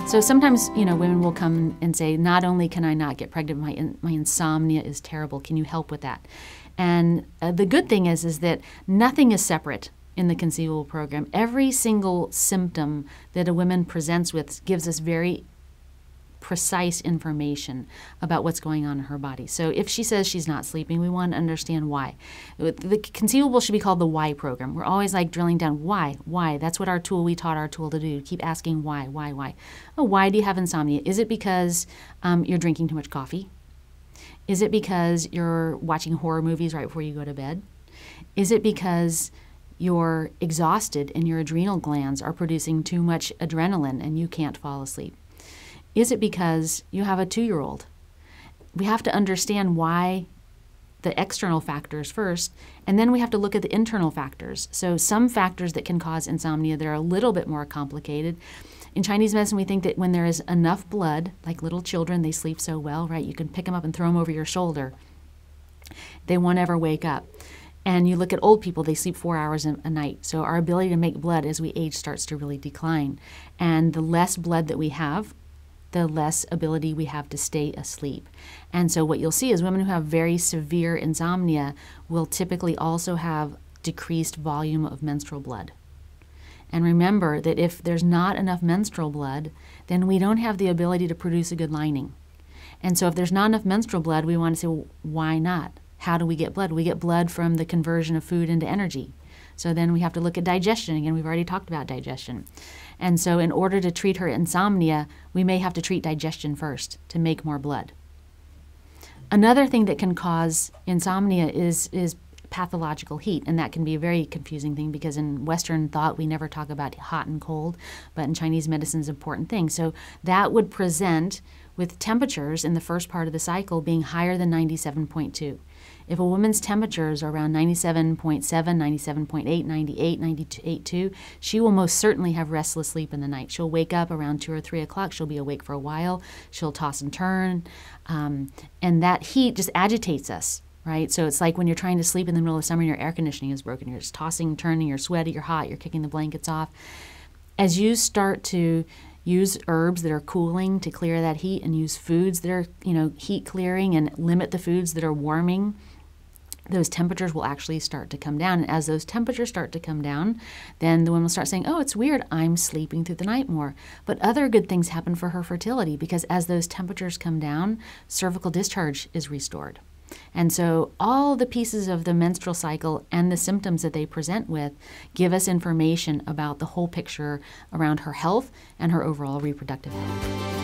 So sometimes, women will come and say, not only can I not get pregnant, my insomnia is terrible. Can you help with that? And the good thing is that nothing is separate in the Conceivable program. Every single symptom that a woman presents with gives us very precise information about what's going on in her body. So if she says she's not sleeping, we want to understand why. The Conceivable should be called the why program. We're always like drilling down, why? That's what we taught our tool to do. Keep asking why. Oh, why do you have insomnia? Is it because you're drinking too much coffee? Is it because you're watching horror movies right before you go to bed? Is it because you're exhausted and your adrenal glands are producing too much adrenaline and you can't fall asleep? Is it because you have a 2-year-old? We have to understand why, the external factors first, and then we have to look at the internal factors. So some factors that can cause insomnia that are a little bit more complicated. In Chinese medicine, we think that when there is enough blood, like little children, they sleep so well, right? You can pick them up and throw them over your shoulder. They won't ever wake up. And you look at old people, they sleep 4 hours a night. So our ability to make blood as we age starts to really decline. And the less blood that we have, the less ability we have to stay asleep. And so what you'll see is women who have very severe insomnia will typically also have decreased volume of menstrual blood. And remember that if there's not enough menstrual blood, then we don't have the ability to produce a good lining. And so if there's not enough menstrual blood, we want to say, well, why not? How do we get blood? We get blood from the conversion of food into energy. So then we have to look at digestion. Again, we've already talked about digestion. And so in order to treat her insomnia, we may have to treat digestion first to make more blood. Another thing that can cause insomnia is pathological heat, and that can be a very confusing thing because in Western thought we never talk about hot and cold, but in Chinese medicine is an important thing. So that would present with temperatures in the first part of the cycle being higher than 97.2. If a woman's temperatures are around 97.7, 97.8, 98, 98.2, she will most certainly have restless sleep in the night. She'll wake up around 2 or 3 o'clock. She'll be awake for a while. She'll toss and turn. And that heat just agitates us, right? So it's like when you're trying to sleep in the middle of summer and your air conditioning is broken. You're just tossing, turning, you're sweaty, you're hot, you're kicking the blankets off. As you start to use herbs that are cooling to clear that heat and use foods that are, heat clearing and limit the foods that are warming, those temperatures will actually start to come down. And as those temperatures start to come down, then the woman will start saying, oh, it's weird, I'm sleeping through the night more. But other good things happen for her fertility because as those temperatures come down, cervical discharge is restored. And so all the pieces of the menstrual cycle and the symptoms that they present with give us information about the whole picture around her health and her overall reproductive health.